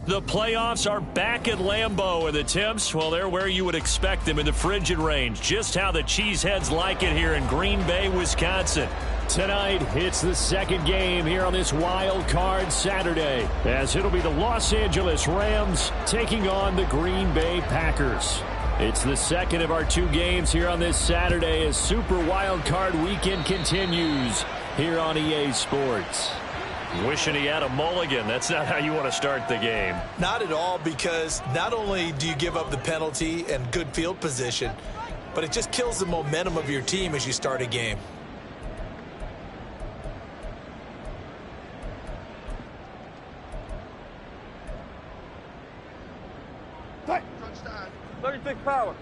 The playoffs are back at Lambeau, and the temps, well, they're where you would expect them in the frigid range. Just how the Cheeseheads like it here in Green Bay, Wisconsin. Tonight, it's the second game here on this wild card Saturday, as it'll be the Los Angeles Rams taking on the Green Bay Packers. It's the second of our two games here on this Saturday as Super Wild Card Weekend continues here on EA Sports. Wishing he had a mulligan. That's not how you want to start the game. Not at all, because not only do you give up the penalty and good field position, but it just kills the momentum of your team as you start a game. Tight. 36 power.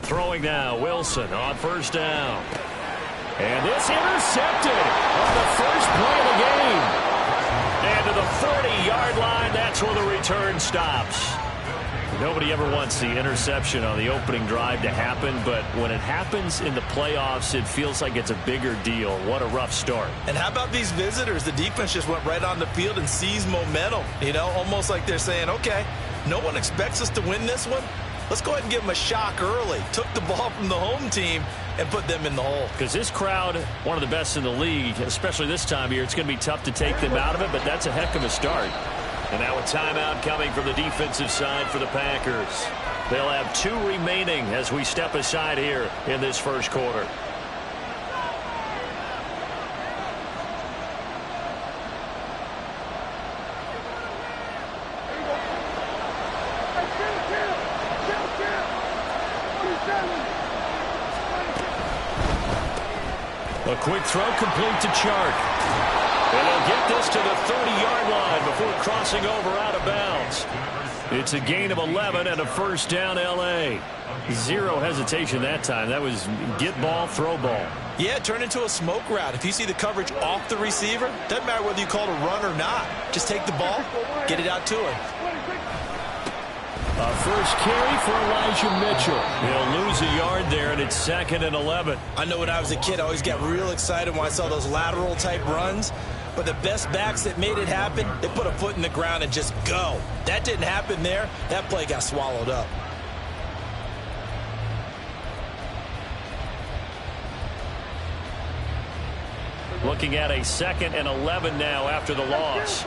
Throwing now, Wilson on first down. And this intercepted on the first play of the game. And to the 40-yard line, that's where the return stops. Nobody ever wants the interception on the opening drive to happen, but when it happens in the playoffs, it feels like it's a bigger deal. What a rough start. And how about these visitors? The defense just went right on the field and seized momentum. You know, almost like they're saying, okay, no one expects us to win this one. Let's go ahead and give them a shock early. Took the ball from the home team and put them in the hole. Because this crowd, one of the best in the league, especially this time of year, it's going to be tough to take them out of it, but that's a heck of a start. And now a timeout coming from the defensive side for the Packers. They'll have 2 remaining as we step aside here in this first quarter. A quick throw complete to Chark. And they'll get this to the 30-yard line before crossing over out of bounds. It's a gain of 11 and a first down L.A. Zero hesitation that time. That was get ball, throw ball. Yeah, turn into a smoke route. If you see the coverage off the receiver, doesn't matter whether you call it a run or not. Just take the ball, get it out to him. A first carry for Elijah Mitchell. He'll lose a yard there, and it's 2nd and 11. I know when I was a kid, I always got real excited when I saw those lateral-type runs. But the best backs that made it happen, they put a foot in the ground and just go. That didn't happen there. That play got swallowed up. Looking at a 2nd and 11 now after the loss.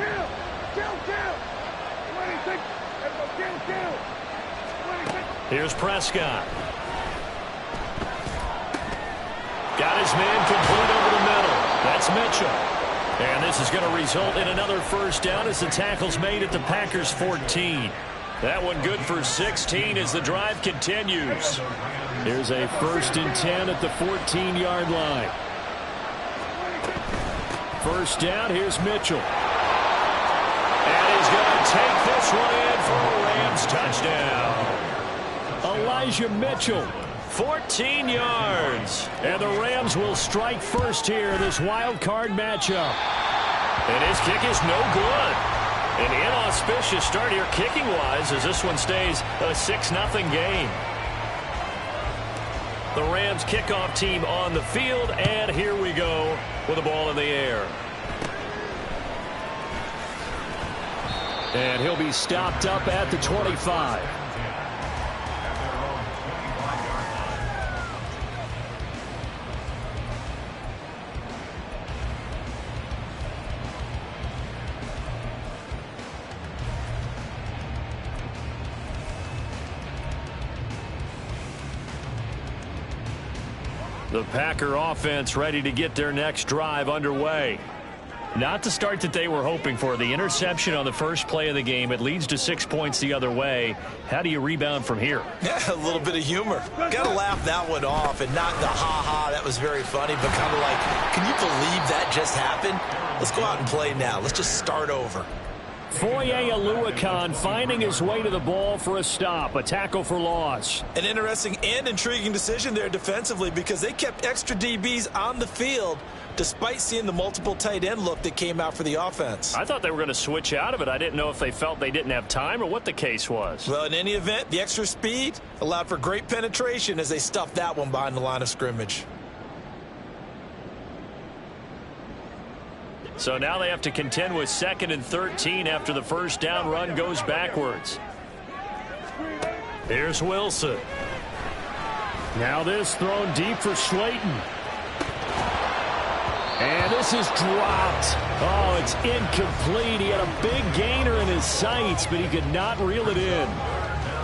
Here's Prescott. Got his man complete over the middle. That's Mitchell. And this is going to result in another first down as the tackle's made at the Packers' 14. That one good for 16 as the drive continues. Here's a 1st and 10 at the 14-yard line. First down, here's Mitchell. And he's going to take this one in for a Rams touchdown. Elijah Mitchell. 14 yards. And the Rams will strike first here in this wild card matchup. And his kick is no good. An inauspicious start here kicking-wise as this one stays a 6-0 game. The Rams kickoff team on the field, and here we go with the ball in the air. And he'll be stopped up at the 25. The Packer offense ready to get their next drive underway. Not the start that they were hoping for. The interception on the first play of the game. It leads to 6 points the other way. How do you rebound from here? Yeah, a little bit of humor. Got to laugh that one off, and not the ha-ha, that was very funny, but kind of like, can you believe that just happened? Let's go out and play now. Let's just start over. Foye Oluokun finding his way to the ball for a stop, a tackle for loss. An interesting and intriguing decision there defensively because they kept extra DBs on the field despite seeing the multiple tight end look that came out for the offense. I thought they were going to switch out of it. I didn't know if they felt they didn't have time or what the case was. Well, in any event, the extra speed allowed for great penetration as they stuffed that one behind the line of scrimmage. So now they have to contend with 2nd and 13 after the first down run goes backwards. Here's Wilson. Now this thrown deep for Slayton. And this is dropped. Oh, it's incomplete. He had a big gainer in his sights, but he could not reel it in.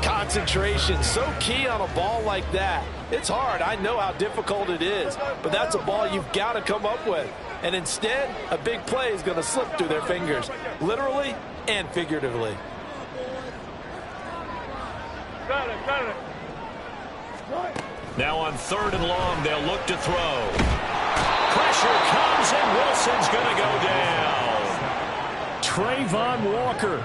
Concentration, so key on a ball like that. It's hard. I know how difficult it is, but that's a ball you've got to come up with. And instead, a big play is going to slip through their fingers, literally and figuratively. Now on 3rd and long, they'll look to throw. Pressure comes, and Wilson's going to go down. Trayvon Walker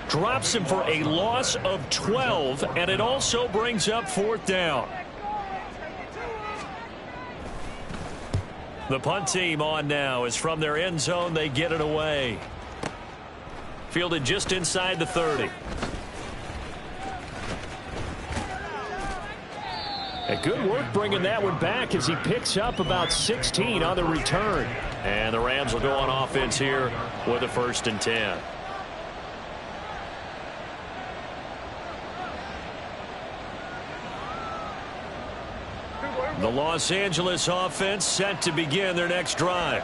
drops him for a loss of 12, and it also brings up 4th down. The punt team on now is from their end zone. They get it away. Fielded just inside the 30. A good work bringing that one back as he picks up about 16 on the return. And the Rams will go on offense here with a 1st and 10. The Los Angeles offense set to begin their next drive.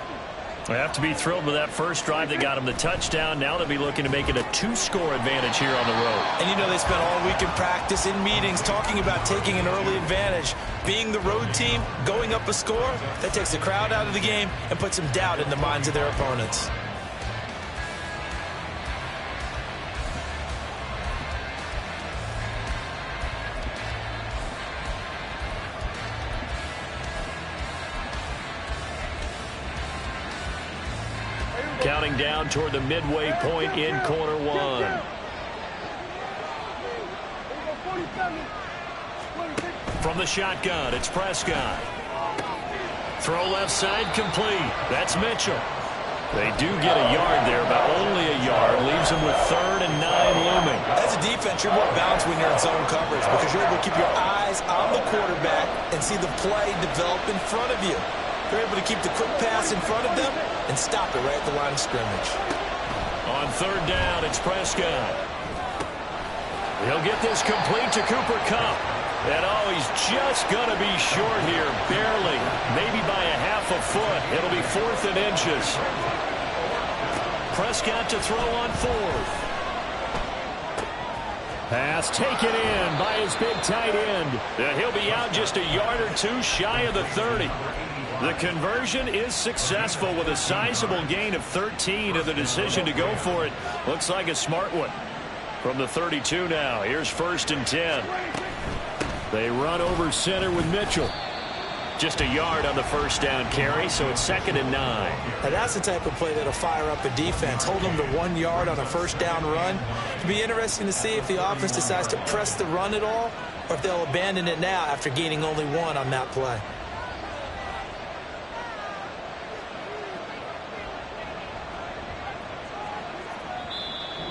They have to be thrilled with that first drive. They got them the touchdown. Now they'll be looking to make it a 2-score advantage here on the road. And you know they spent all week in practice, in meetings, talking about taking an early advantage. Being the road team, going up a score, that takes the crowd out of the game and puts some doubt in the minds of their opponents. Counting down toward the midway point in quarter 1. From the shotgun, it's Prescott. Throw left side complete. That's Mitchell. They do get a yard there, but only a yard. Leaves them with 3rd and 9 looming. As a defense, you're more balanced when you're in zone coverage because you're able to keep your eyes on the quarterback and see the play develop in front of you. They're able to keep the quick pass in front of them and stop it right at the line of scrimmage. On 3rd down, it's Prescott. He'll get this complete to Cooper Kupp. And oh, he's just going to be short here, barely, maybe by a half a foot. It'll be 4th and inches. Prescott to throw on 4th. Pass taken in by his big tight end. He'll be out just a yard or 2 shy of the 30. The conversion is successful with a sizable gain of 13, and the decision to go for it looks like a smart one. From the 32 now, here's 1st and 10. They run over center with Mitchell. Just a yard on the first down carry, so it's 2nd and 9. Now that's the type of play that'll fire up a defense. Hold them to 1 yard on a first down run. It'll be interesting to see if the offense decides to press the run at all or if they'll abandon it now after gaining only 1 on that play.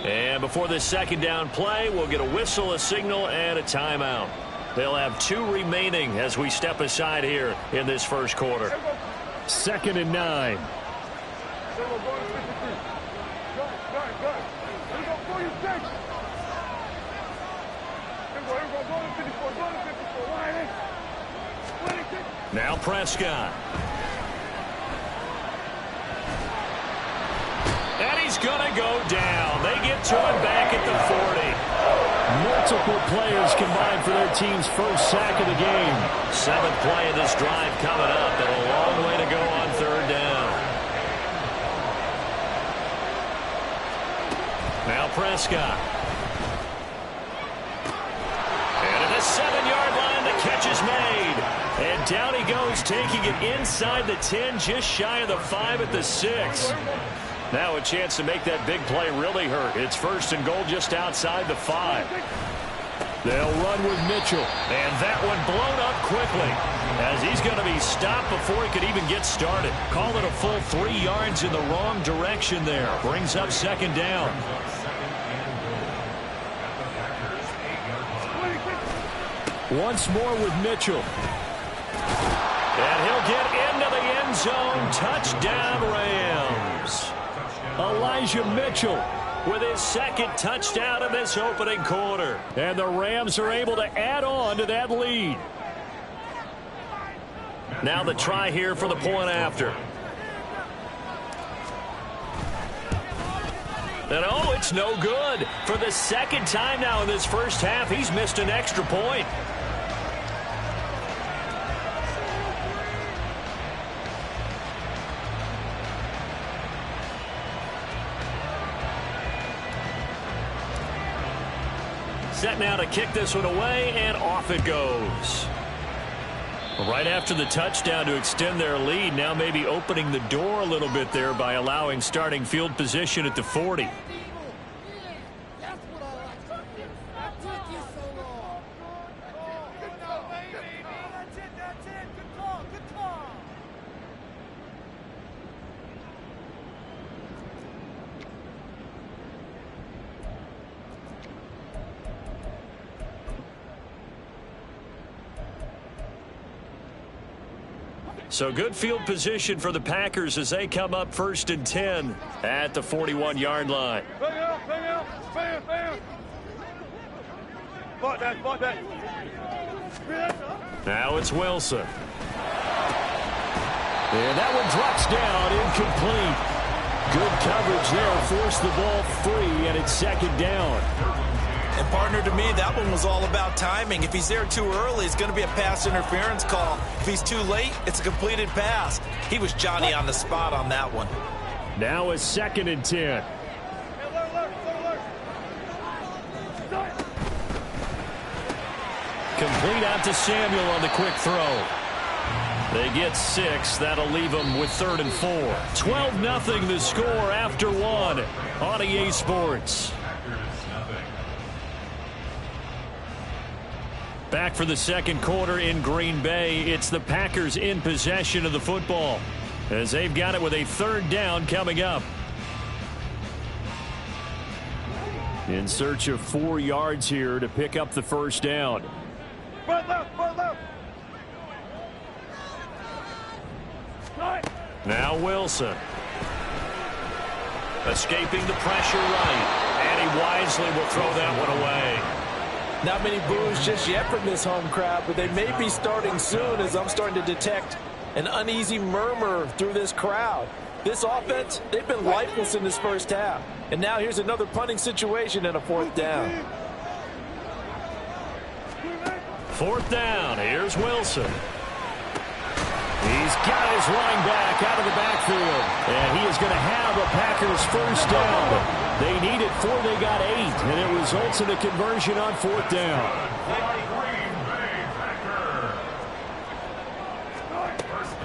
And before this 2nd down play, we'll get a whistle, a signal, and a timeout. They'll have 2 remaining as we step aside here in this first quarter. 2nd and 9. Now Prescott. And he's going to go down. They get to him back at the 40. Multiple players combined for their team's first sack of the game. 7th play of this drive coming up, and a long way to go on 3rd down. Now Prescott. And at the 7-yard line, the catch is made. And down he goes, taking it inside the 10, just shy of the 5 at the 6. Now a chance to make that big play really hurt. It's 1st and goal just outside the 5. They'll run with Mitchell. And that one blown up quickly as he's going to be stopped before he could even get started. Call it a full 3 yards in the wrong direction there. Brings up 2nd down. Once more with Mitchell. And he'll get into the end zone. Touchdown, Rams. Elijah Mitchell with his 2nd touchdown in this opening quarter. And the Rams are able to add on to that lead. Now the try here for the point after. And oh, it's no good. For the 2nd time now in this first half, he's missed an extra point. Set now to kick this one away, and off it goes. Right after the touchdown to extend their lead, now maybe opening the door a little bit there by allowing starting field position at the 40. So good field position for the Packers as they come up 1st and 10 at the 41-yard line. Now it's Wilson. And that one drops down, incomplete. Good coverage there, forced the ball free, and it's 2nd down. And partner, to me, that one was all about timing. If he's there too early, it's going to be a pass interference call. If he's too late, it's a completed pass. He was Johnny on the spot on that one. Now a 2nd and 10. Complete out to Samuel on the quick throw. They get 6. That'll leave them with 3rd and 4. 12-0 the score after 1 on EA Sports. Back for the 2nd quarter in Green Bay. It's the Packers in possession of the football as they've got it with a 3rd down coming up. In search of 4 yards here to pick up the 1st down. Now Wilson. Escaping the pressure right. And he wisely will throw that one away. Not many boos just yet from this home crowd, but they may be starting soon as I'm starting to detect an uneasy murmur through this crowd. This offense, they've been lifeless in this first half. And now here's another punting situation and a 4th down. 4th down. Here's Wilson. He's got his running back out of the backfield. And he is going to have a Packers 1st down. They need it 4. They got 8. And it results in a conversion on 4th down.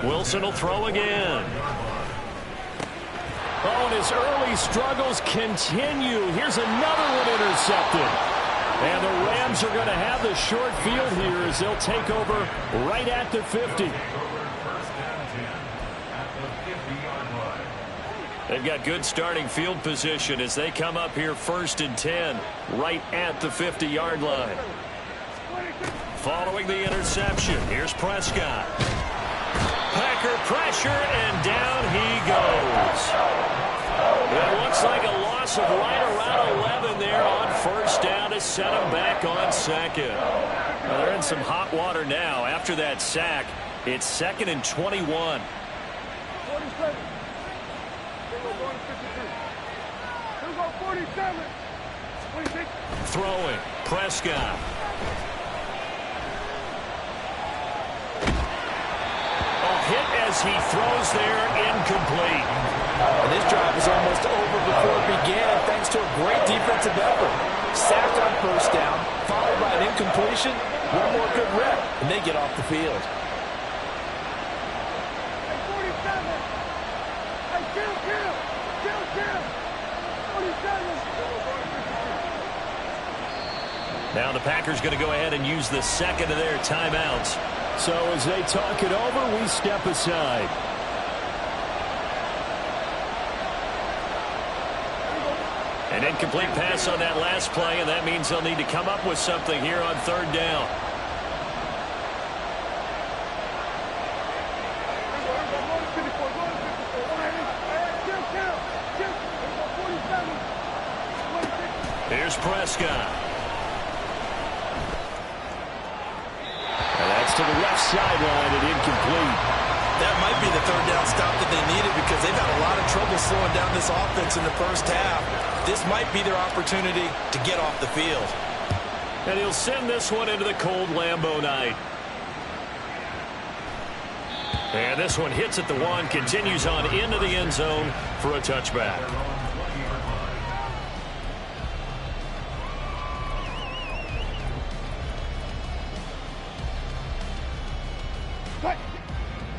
Wilson will throw again. Oh, and his early struggles continue. Here's another one intercepted. And the Rams are going to have the short field here as they'll take over right at the 50. They've got good starting field position as they come up here 1st and 10 right at the 50-yard line. Following the interception, here's Prescott. Packer pressure, and down he goes. It looks like a loss of right around 11 there on 1st down to set him back on 2nd. Well, they're in some hot water now. After that sack, it's 2nd and 21. Throwing, Prescott. Hit as he throws there, incomplete. And this drive is almost over before it began thanks to a great defensive effort. Sacked on 1st down, followed by an incompletion. One more good rep, and they get off the field. Now the Packers going to go ahead and use the second of their timeouts. So as they talk it over, we step aside. An incomplete pass on that last play, and that means they'll need to come up with something here on third down. Here's Prescott. And that's to the left sideline and incomplete. That might be the third down stop that they needed because they've had a lot of trouble slowing down this offense in the first half. This might be their opportunity to get off the field. And he'll send this one into the cold Lambeau night. And this one hits at the one, continues on into the end zone for a touchback.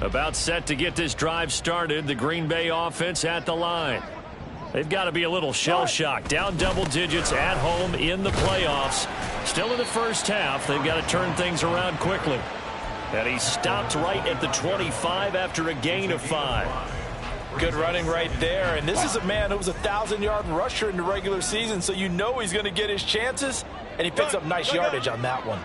About set to get this drive started. The Green Bay offense at the line. They've got to be a little shell-shocked. Down double digits at home in the playoffs. Still in the first half. They've got to turn things around quickly. And he stopped right at the 25 after a gain of 5. Good running right there. And this is a man who was a 1,000-yard rusher in the regular season, so you know he's going to get his chances. And he picks up nice yardage on that one.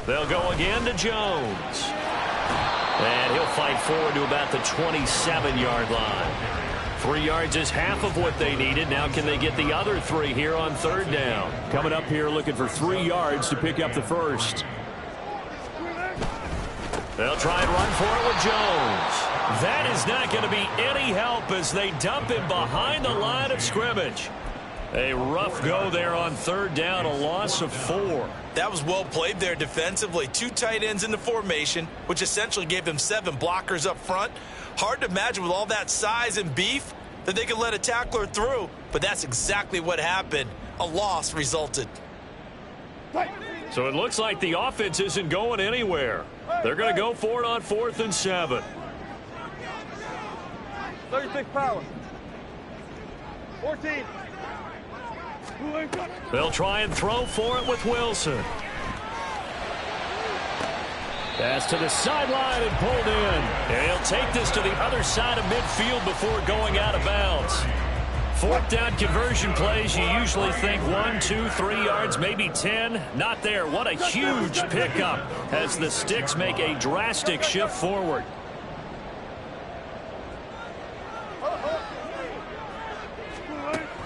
They'll go again to Jones. And he'll fight forward to about the 27-yard line. 3 yards is half of what they needed. Now can they get the other 3 here on third down? Coming up here looking for 3 yards to pick up the first. They'll try and run for it with Jones. That is not going to be any help as they dump him behind the line of scrimmage. A rough go there on third down, a loss of 4. That was well played there defensively. 2 tight ends in the formation, which essentially gave them 7 blockers up front. Hard to imagine with all that size and beef that they could let a tackler through, but that's exactly what happened. A loss resulted. So it looks like the offense isn't going anywhere. They're going to go for it on 4th and 7. 36 power. 14. They'll try and throw for it with Wilson. Pass to the sideline and pulled in. And he'll take this to the other side of midfield before going out of bounds. 4th down conversion plays, you usually think 1, 2, 3 yards, maybe 10. Not there. What a huge pickup as the Sticks make a drastic shift forward.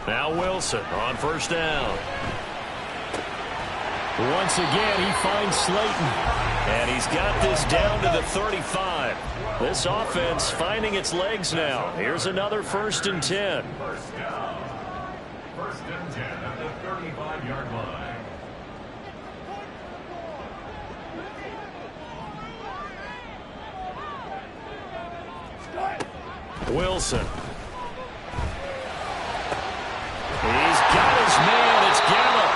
Now Wilson on first down. Once again, he finds Slayton. And he's got this down to the 35. This offense finding its legs now. Here's another 1st and 10. First and 10 at the 35-yard line. Wilson. He's got his man. It's Gallup.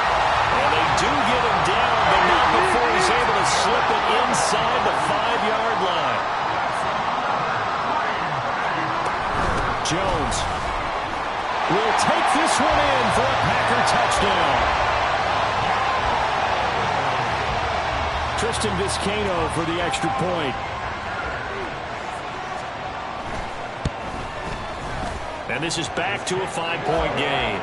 And they do get him down, but not before he's able to slip it inside the 5-yard line. Jones will take this one in for a Packer touchdown. Tristan Vizcaino for the extra point. And this is back to a 5-point game.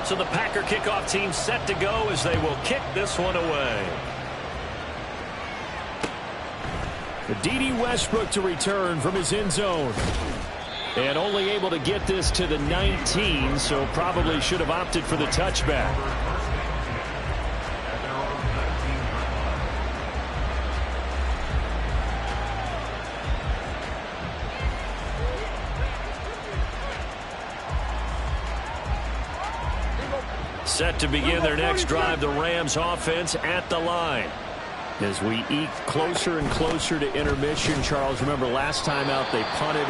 So the Packer kickoff team set to go as they will kick this one away. D.D. Westbrook to return from his end zone. And only able to get this to the 19, so probably should have opted for the touchback. Set to begin their next drive, the Rams offense at the line. As we eke closer and closer to intermission, Charles, remember last time out they punted.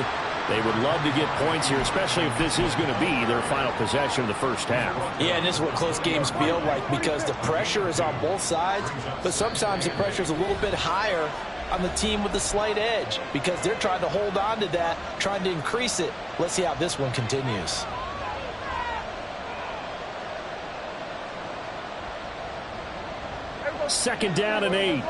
They would love to get points here, especially if this is going to be their final possession of the first half. Yeah, and this is what close games feel like because the pressure is on both sides, but sometimes the pressure is a little bit higher on the team with the slight edge because they're trying to hold on to that, trying to increase it. Let's see how this one continues. Second down and 8.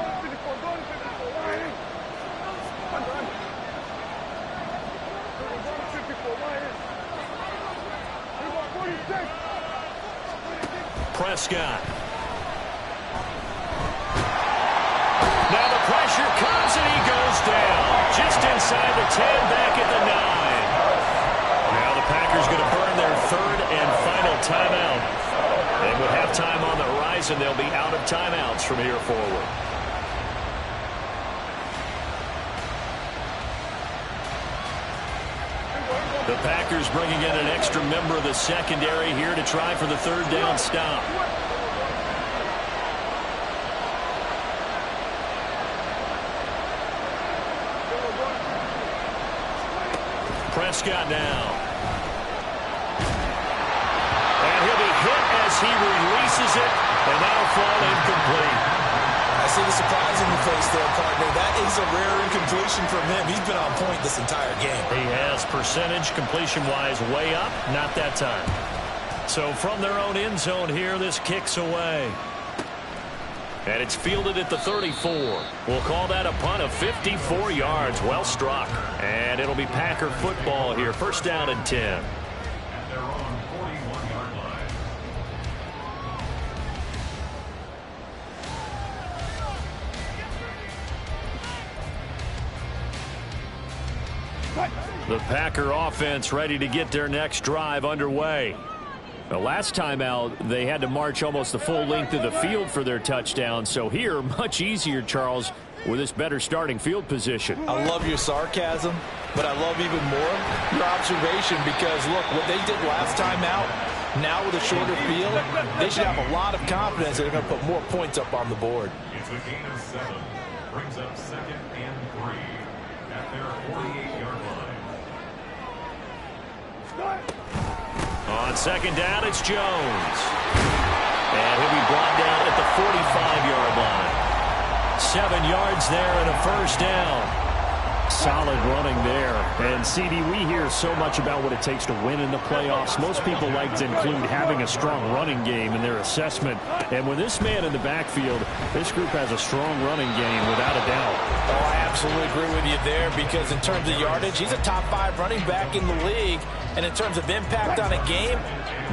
Prescott. Now the pressure comes and he goes down. Just inside the 10, back at the 9. Now the Packers going to burn their third and final timeout. And with halftime on the horizon, they'll be out of timeouts from here forward. The Packers bringing in an extra member of the secondary here to try for the third down stop. Prescott now. And he'll be hit as he releases it, and that'll fall incomplete. I see the surprise in your face there, partner. That is a rare incompletion from him. He's been on point this entire game. He has percentage completion-wise way up, not that time. So from their own end zone here, this kicks away. And it's fielded at the 34. We'll call that a punt of 54 yards. Well struck. And it'll be Packer football here. First down and 10. At their own 41-yard line. The Packer offense ready to get their next drive underway. The last time out, they had to march almost the full length of the field for their touchdown. So here, much easier, Charles, with this better starting field position. I love your sarcasm, but I love even more your observation because, look, what they did last time out, now with a shorter field, they should have a lot of confidence that they're going to put more points up on the board. It's a gain of 7. Brings up 2nd and 3 at their 48-yard line. On second down, it's Jones. And he'll be brought down at the 45-yard line. 7 yards there and a first down. Solid running there. And, CD, we hear so much about what it takes to win in the playoffs. Most people like to include having a strong running game in their assessment. And with this man in the backfield, this group has a strong running game without a doubt. Oh, I absolutely agree with you there because in terms of yardage, he's a top 5 running back in the league. And in terms of impact on a game,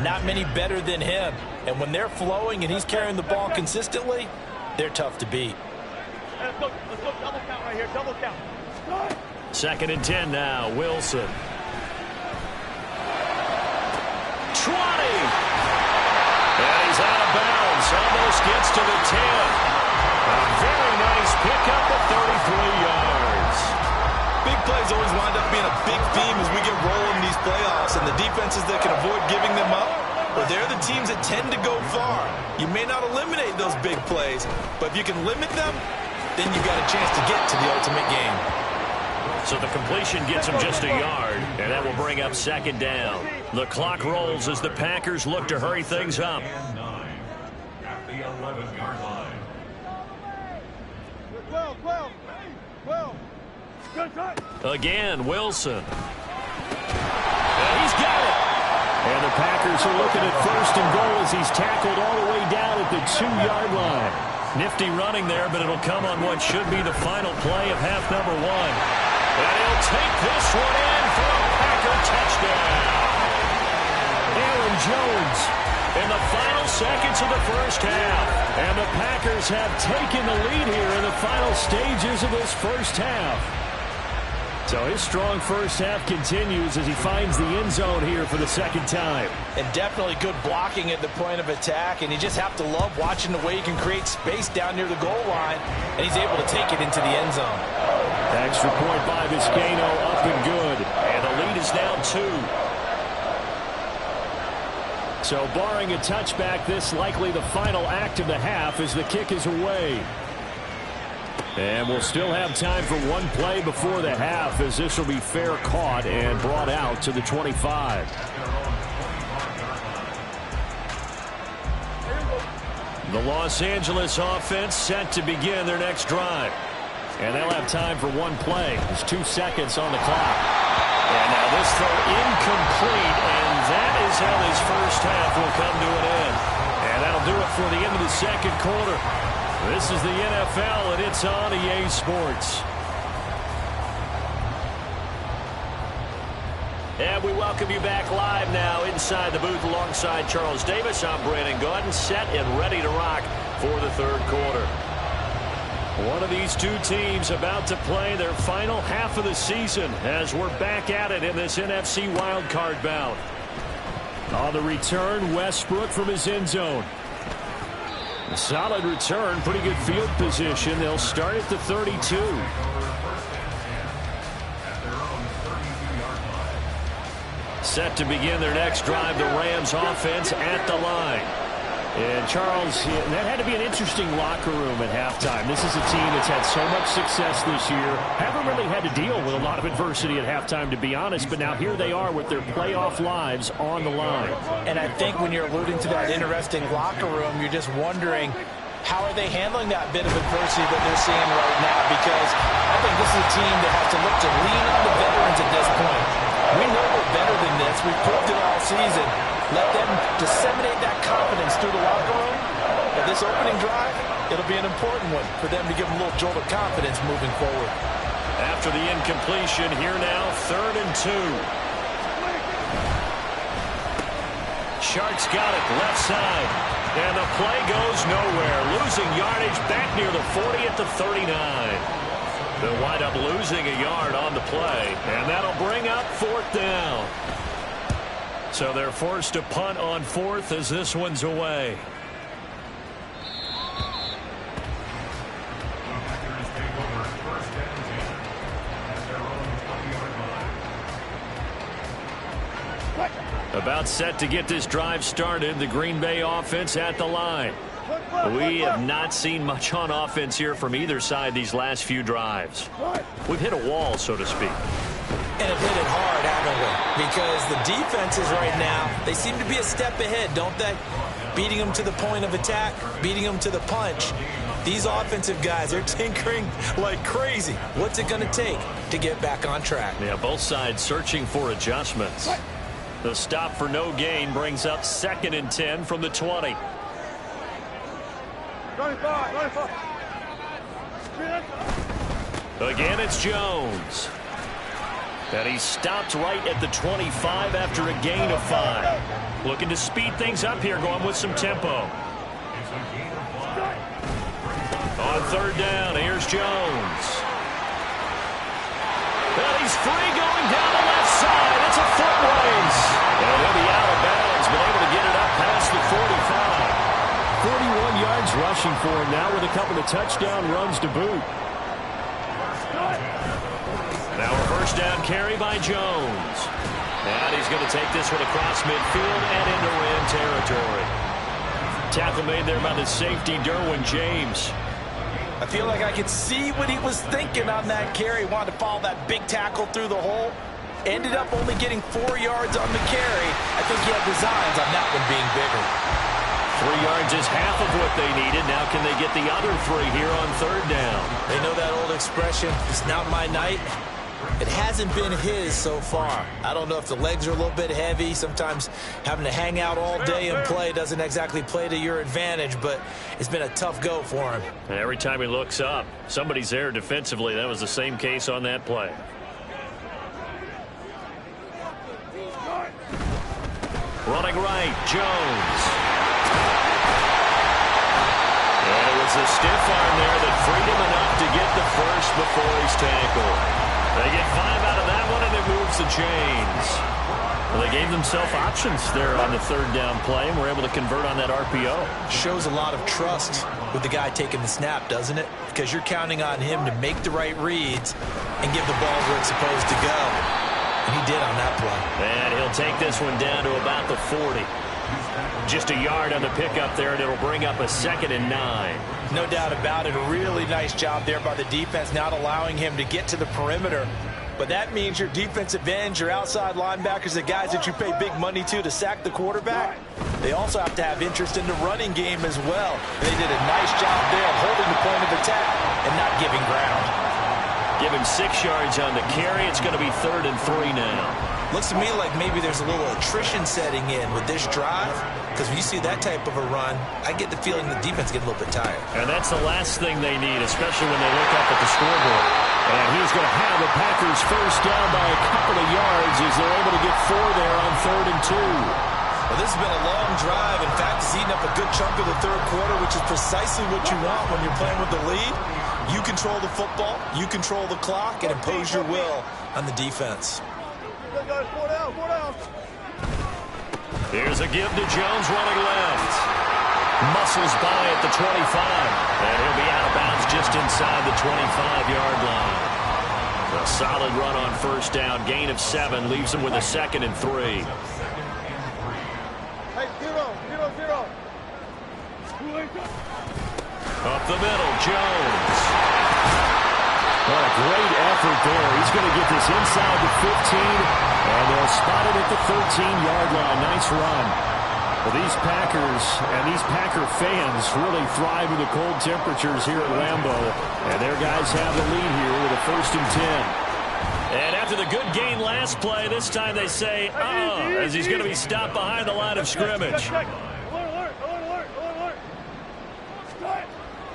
not many better than him. And when they're flowing and he's carrying the ball consistently, they're tough to beat. Let's go double count right here, double count. Second and 10 now, Wilson. 20. And he's out of bounds, almost gets to the 10. A very nice pickup at 33 yards. Big plays always wind up being a big theme as we get rolling in these playoffs, and the defenses that can avoid giving them up, well, they're the teams that tend to go far. You may not eliminate those big plays, but if you can limit them, then you've got a chance to get to the ultimate game. So the completion gets him just a yard, and that will bring up second down. The clock rolls as the Packers look to hurry things up. And 9 at the 11-yard line. 12. Good shot. Again, Wilson. And he's got it. And the Packers are looking at first and goal as he's tackled all the way down at the 2-yard line. Nifty running there, but it'll come on what should be the final play of half number 1. And he'll take this one in for a Packer touchdown. Aaron Jones In the final seconds of the first half. And the Packers have taken the lead here in the final stages of this first half. So his strong first half continues as he finds the end zone here for the second time. And definitely good blocking at the point of attack. And you just have to love watching the way he can create space down near the goal line. And he's able to take it into the end zone. Extra point by Vizcaino, up and good. And the lead is now 2. So barring a touchback, this likely the final act of the half as the kick is away. And we'll still have time for one play before the half as this will be fair caught and brought out to the 25. The Los Angeles offense set to begin their next drive. And they'll have time for one play. There's 2 seconds on the clock. And now this throw incomplete, and that is how this first half will come to an end. And that'll do it for the end of the second quarter. This is the NFL, and it's on EA Sports. And we welcome you back live now inside the booth alongside Charles Davis. I'm Brandon Gaudin, set and ready to rock for the third quarter. One of these two teams about to play their final half of the season as we're back at it in this NFC wildcard bout. On the return, Westbrook from his end zone. A solid return, pretty good field position. They'll start at the 32. Set to begin their next drive, the Rams offense at the line. And Charles, that had to be an interesting locker room at halftime. This is a team that's had so much success this year. Haven't really had to deal with a lot of adversity at halftime, to be honest. But now here they are with their playoff lives on the line. And I think when you're alluding to that interesting locker room, you're just wondering, how are they handling that bit of adversity that they're seeing right now? Because I think this is a team that has to look to lean on the veterans at this point. We know we're better than this. We've proved it all season. Let them disseminate that confidence through the locker room. But this opening drive, it'll be an important one for them to give them a little jolt of confidence moving forward. After the incompletion, here now, 3rd and 2. Sharks got it, left side. And the play goes nowhere. Losing yardage back near the 40 at the 39. They'll wind up losing a yard on the play. And that'll bring up 4th down. So they're forced to punt on 4th as this one's away. About set to get this drive started, the Green Bay offense at the line. We have not seen much on offense here from either side these last few drives. We've hit a wall, so to speak. And have hit it hard, haven't we? Because the defenses right now, they seem to be a step ahead, don't they? Beating them to the point of attack, beating them to the punch. These offensive guys, they're tinkering like crazy. What's it going to take to get back on track? Yeah, both sides searching for adjustments. The stop for no gain brings up 2nd and 10 from the 20. 25. Again, it's Jones. And he stopped right at the 25 after a gain of 5. Looking to speed things up here, going with some tempo. On 3rd down, here's Jones. And he's free going down the left side. It's a foot race. And he'll be out of bounds, but able to get it up past the 45. 41 yards rushing for him now with a couple of touchdown runs to boot. Now a 1st down carry by Jones. And he's going to take this one across midfield and into Ram territory. Tackle made there by the safety, Derwin James. I feel like I could see what he was thinking on that carry. Wanted to follow that big tackle through the hole. Ended up only getting 4 yards on the carry. I think he had designs on that one being bigger. 3 yards is half of what they needed. Now can they get the other 3 here on 3rd down? They know that old expression, it's not my night. It hasn't been his so far. I don't know if the legs are a little bit heavy. Sometimes having to hang out all day and play doesn't exactly play to your advantage, but it's been a tough go for him. And every time he looks up, somebody's there defensively. That was the same case on that play. Running right, Jones. And it was a stiff arm there that freed him enough to get the first before he's tackled. They get 5 out of that one, and it moves the chains. Well, they gave themselves options there on the 3rd down play, and were able to convert on that RPO. Shows a lot of trust with the guy taking the snap, doesn't it? Because you're counting on him to make the right reads and give the ball where it's supposed to go. And he did on that play. And he'll take this one down to about the 40. Just a yard on the pickup there, and it'll bring up a 2nd and 9. No doubt about it. A really nice job there by the defense, not allowing him to get to the perimeter. But that means your defensive ends, your outside linebackers, the guys that you pay big money to sack the quarterback, they also have to have interest in the running game as well. They did a nice job there holding the point of attack and not giving ground. Give him 6 yards on the carry. It's going to be 3rd and 3 now. Looks to me like maybe there's a little attrition setting in with this drive, because when you see that type of a run, I get the feeling the defense gets a little bit tired. And that's the last thing they need, especially when they look up at the scoreboard. And he's going to have the Packers first down by a couple of yards as they're able to get 4 there on 3rd and 2. Well, this has been a long drive. In fact, it's eaten up a good chunk of the 3rd quarter, which is precisely what you want when you're playing with the lead. You control the football, you control the clock, and impose your will on the defense. Here's a give to Jones running left. Muscles by at the 25. And he'll be out of bounds just inside the 25-yard line. A solid run on first down. Gain of 7 leaves him with a 2nd and 3. Hey, 0. Up the middle, Jones. What a great effort there. He's going to get this inside the 15, and they'll spot it at the 13-yard line. Nice run. Well, these Packers and these Packer fans really thrive in the cold temperatures here at Lambeau, and their guys have the lead here with a 1st and 10. And after the good gain last play, this time they say, as he's going to be stopped behind the line of scrimmage.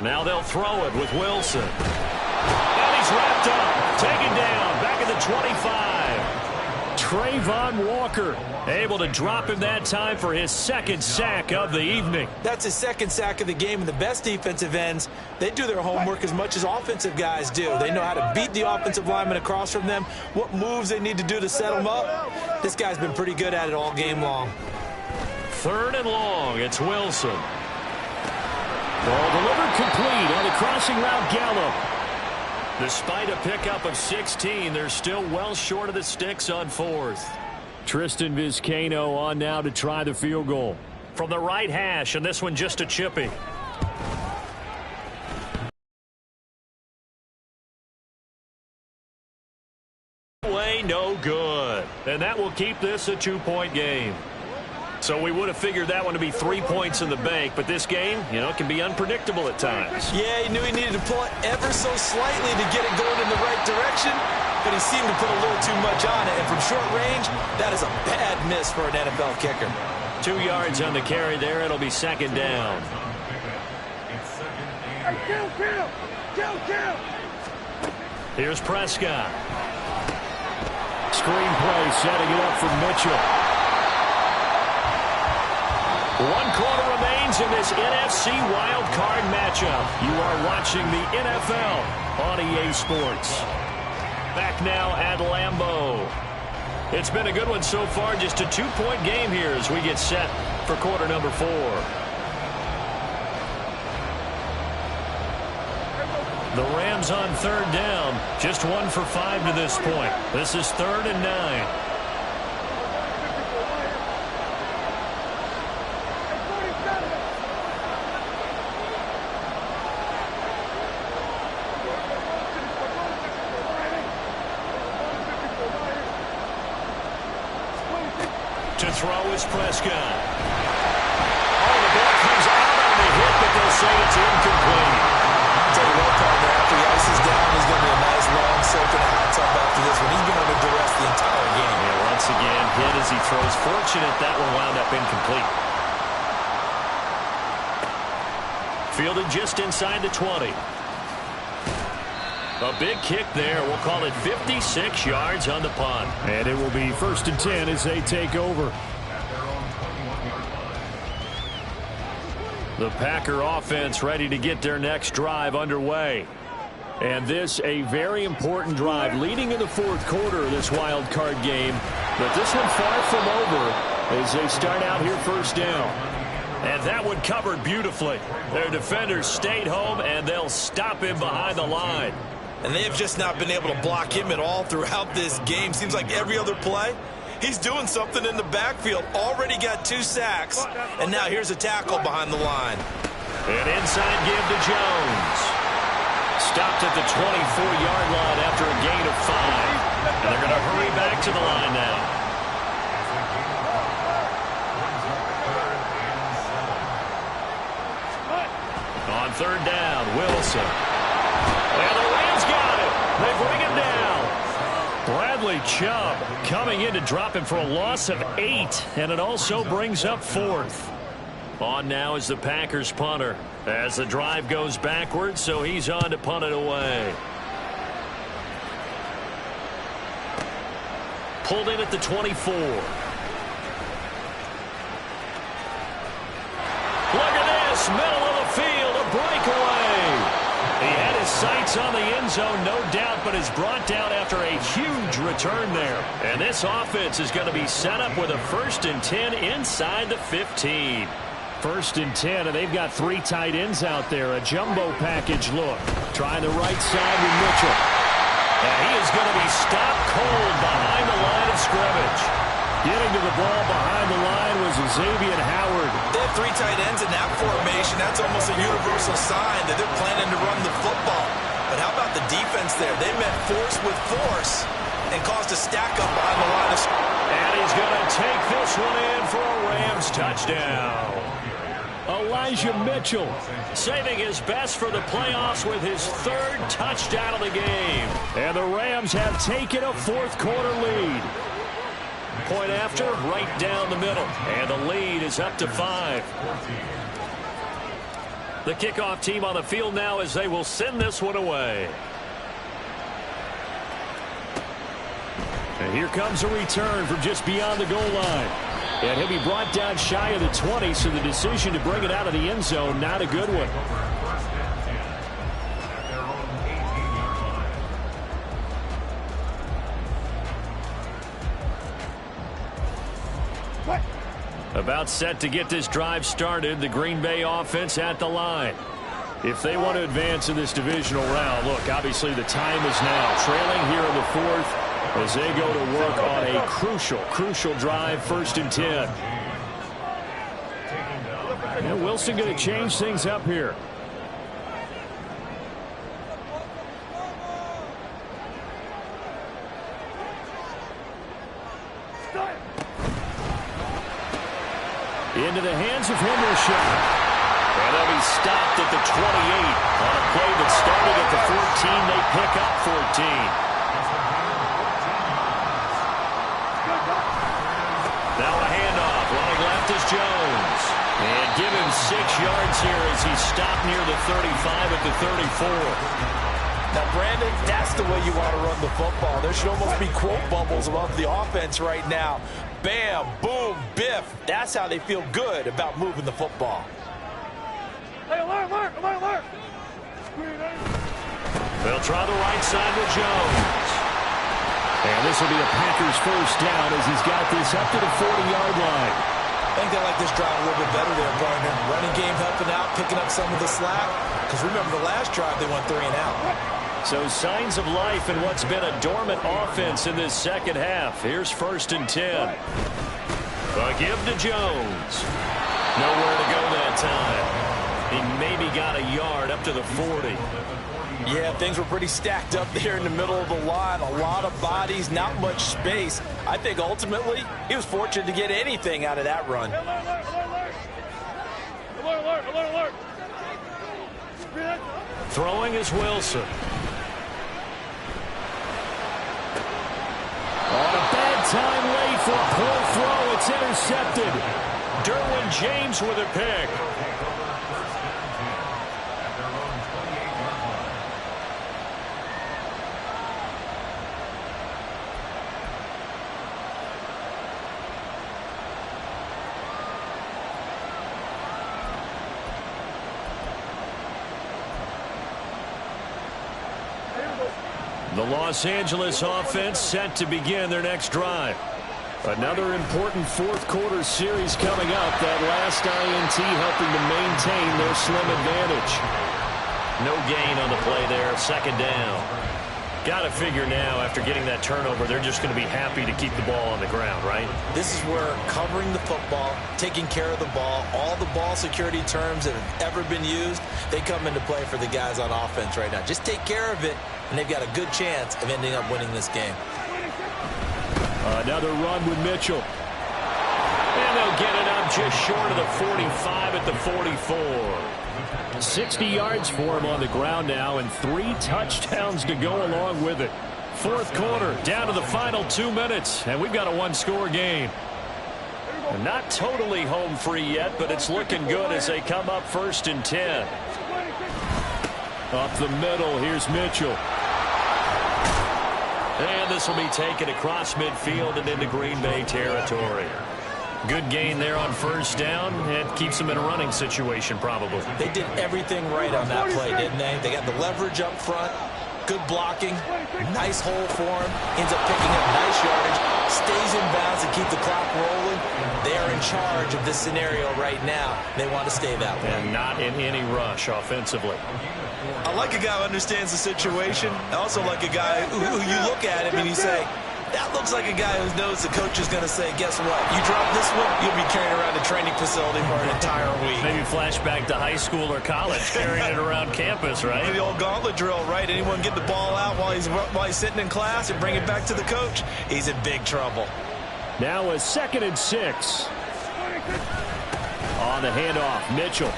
Now they'll throw it with Wilson. And he's wrapped up, taken down, back at the 25. Trayvon Walker able to drop him that time for his 2nd sack of the evening. That's his 2nd sack of the game, and the best defensive ends, they do their homework as much as offensive guys do. They know how to beat the offensive lineman across from them, what moves they need to do to set them up. This guy's been pretty good at it all game long. 3rd and long, it's Wilson. Ball delivered complete on the crossing route Gallup. Despite a pickup of 16, they're still well short of the sticks on 4th. Tristan Vizcaino on now to try the field goal. From the right hash, and this one just a chippy. Way no good. And that will keep this a 2-point game. So we would have figured that one to be 3 points in the bank, but this game, can be unpredictable at times. Yeah, he knew he needed to pull it ever so slightly to get it going in the right direction, but he seemed to put a little too much on it. And from short range, that is a bad miss for an NFL kicker. 2 yards on the carry there. It'll be 2nd down. Here's Prescott. Screenplay setting it up for Mitchell. 1 quarter remains in this NFC Wild Card matchup. You are watching the NFL on EA Sports. Back now at Lambeau. It's been a good one so far. Just a 2-point game here as we get set for quarter number 4. The Rams on 3rd down. Just 1 for 5 to this point. This is 3rd and 9. To throw is Prescott. Oh, the ball comes out on the hit, but they'll say it's incomplete. I'll tell you what, partner, after the ice is down, he's going to be a nice long soaking hot tub after this one. He's been under duress the entire game. Yeah, once again, hit as he throws. Fortunate that one wound up incomplete. Fielded just inside the 20. A big kick there. We'll call it 56 yards on the punt. And it will be 1st and 10 as they take over. The Packer offense ready to get their next drive underway. And this a very important drive leading in the 4th quarter of this wild card game. But this one far from over as they start out here 1st down. And that one covered beautifully. Their defenders stayed home, and they'll stop him behind the line. And they have just not been able to block him at all throughout this game. Seems like every other play, he's doing something in the backfield. Already got 2 sacks, and now here's a tackle behind the line. An inside give to Jones. Stopped at the 24-yard line after a gain of 5. And they're going to hurry back to the line now. On 3rd down, Wilson. And the Rams got it. They bring it Bradley Chubb coming in to drop him for a loss of 8, and it also brings up 4th. On now is the Packers punter as the drive goes backwards, so he's on to punt it away. Pulled in at the 24. Look at this, middle of the field, a breakaway. He had his sights on the end zone, no doubt, but is brought down after a huge return there. And this offense is going to be set up with a 1st and 10 inside the 15. 1st and 10, and they've got 3 tight ends out there. A jumbo package look. Trying the right side with Mitchell. And he is going to be stopped cold behind the line of scrimmage. Getting to the ball behind the line was Xavier Howard. They have 3 tight ends in that formation. That's almost a universal sign that they're planning to run the football. But how about the defense there? They met force with force and caused a stack up behind the line of scrimmage. And he's going to take this one in for a Rams touchdown. Elijah Mitchell saving his best for the playoffs with his 3rd touchdown of the game. And the Rams have taken a 4th quarter lead. Point after, right down the middle. And the lead is up to 5. The kickoff team on the field now as they will send this one away. And here comes a return from just beyond the goal line. And he'll be brought down shy of the 20, so the decision to bring it out of the end zone, not a good one. About set to get this drive started, the Green Bay offense at the line. If they want to advance in this divisional round, look, obviously the time is now. Trailing here in the 4th. As they go to work on a crucial drive, 1st and 10. And Wilson going to change things up here. Into the hands of Henderson. And they'll be stopped at the 28 on a play that started at the 14. They pick up 14. Now a handoff, running left is Jones. And give him 6 yards here as he's stopped near the 35 at the 34. Now, Brandon, that's the way you want to run the football. There should almost be quote bubbles above the offense right now. Bam, boom, biff. That's how they feel good about moving the football. Hey, alert, alert, alert, alert. They'll try the right side with Jones. And this will be a Packers 1st down as he's got this up to the 40-yard line. I think they like this drive a little bit better there, partner. Running game helping out, picking up some of the slack. Because remember the last drive, they went 3 and out. So signs of life in what's been a dormant offense in this 2nd half. Here's 1st and 10. A give to Jones. Nowhere to go that time. He maybe got a yard up to the 40. Yeah, things were pretty stacked up there in the middle of the line. A lot of bodies, not much space. I think ultimately he was fortunate to get anything out of that run. Alert, alert, alert, alert. Alert, alert, alert. Throwing is Wilson. On a bad time late for a poor throw. It's intercepted. Derwin James with a pick. The Los Angeles offense set to begin their next drive. Another important 4th quarter series coming up. That last INT helping to maintain their slim advantage. No gain on the play there. 2nd down. Got to figure now, after getting that turnover, they're just going to be happy to keep the ball on the ground, right? This is where covering the football, taking care of the ball, all the ball security terms that have ever been used, they come into play for the guys on offense right now. Just take care of it, and they've got a good chance of ending up winning this game. Another run with Mitchell. And they'll get it up just short of the 45 at the 44. 60 yards for him on the ground now, and 3 touchdowns to go along with it. Fourth quarter, down to the final 2 minutes, and we've got a one-score game. And not totally home free yet, but it's looking good as they come up 1st and 10. Up the middle, here's Mitchell. And this will be taken across midfield and into Green Bay territory. Good gain there on 1st down. It keeps them in a running situation, probably. They did everything right on that play, didn't they? They got the leverage up front, good blocking, nice hole for him, ends up picking up nice yardage, stays in bounds to keep the clock rolling. They are in charge of this scenario right now. They want to stay that way. And not in any rush offensively. I like a guy who understands the situation. I also like a guy who you look at him and you say, that looks like a guy who knows the coach is going to say, guess what? You drop this one, you'll be carrying around a training facility for an entire week. Maybe flashback to high school or college, carrying it around campus, right? The old gauntlet drill, right? Anyone get the ball out while he's sitting in class and bring it back to the coach? He's in big trouble. Now a 2nd and 6. On the handoff, Mitchell.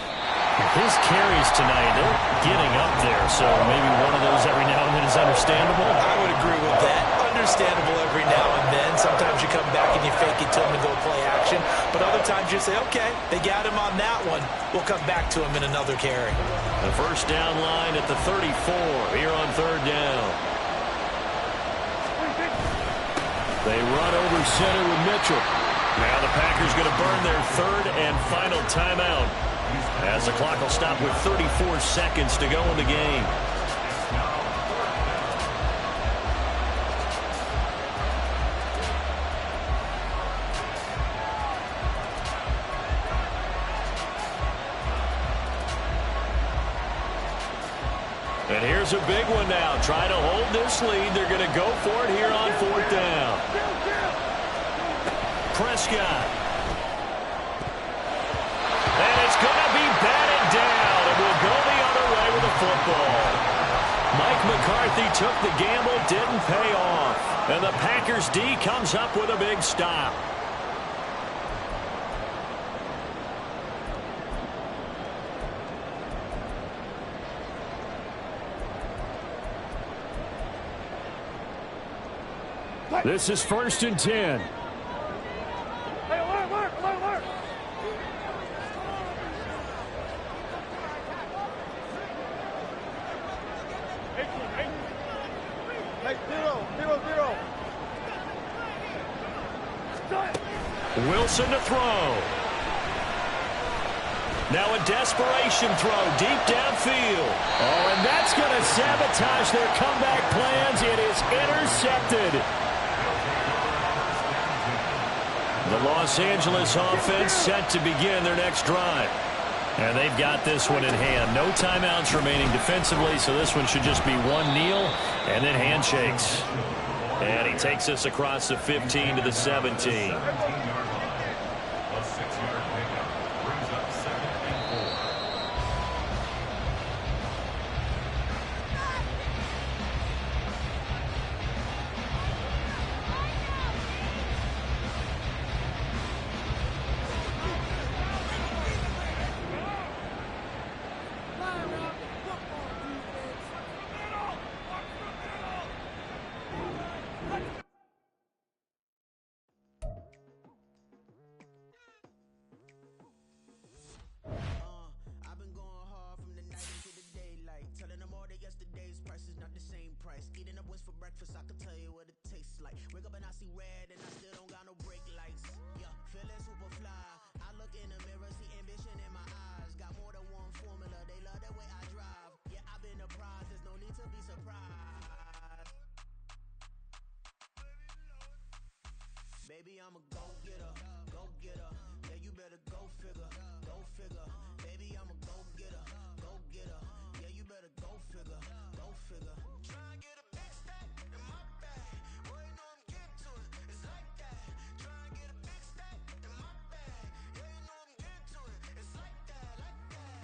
His carries tonight, they're getting up there, so maybe one of those every now and then is understandable. I would agree with that. Understandable every now and then. Sometimes you come back and you fake it to him and go play action. But other times you say, okay, they got him on that one. We'll come back to him in another carry. The 1st down line at the 34 here on 3rd down. They run over center with Mitchell. Now the Packers going to burn their 3rd and final timeout, as the clock will stop with 34 seconds to go in the game. And here's a big one now. Trying to hold this lead. They're going to go for it here on 4th down. Prescott. And it's going to be batted down. And we'll go the other way with the football. Mike McCarthy took the gamble, didn't pay off. And the Packers D comes up with a big stop. This is 1st and 10. Hey, alert! Hey, 0-0-0. Wilson to throw. Now a desperation throw deep downfield. Oh, and that's going to sabotage their comeback plans. It is intercepted. The Los Angeles offense set to begin their next drive. And they've got this one in hand. No timeouts remaining defensively, so this one should just be one kneel and then handshakes. And he takes us across the 15 to the 17. Baby, I'm a go-getter, go-getter. Yeah, you better go figure, go figure. Baby, I'm a go-getter, go-getter. Yeah, you better go figure, go figure. Try and get a big stack in my bag. Boy, you know I'm getting to it. It's like that. Try and get a big stack in my bag. Yeah, you know I'm getting to it. It's like that, like that.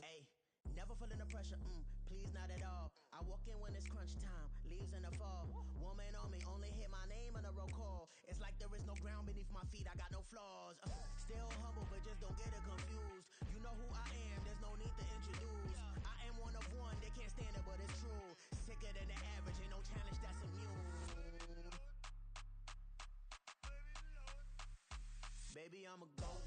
Hey, never feeling the pressure, please not at all. I walk in when it's crunch time, leaves in the fall. Woman on me, only hit my name on a roll call. It's like there is no ground beneath my feet, I got no flaws. Still humble, but just don't get it confused. You know who I am, there's no need to introduce. I am one I'm a go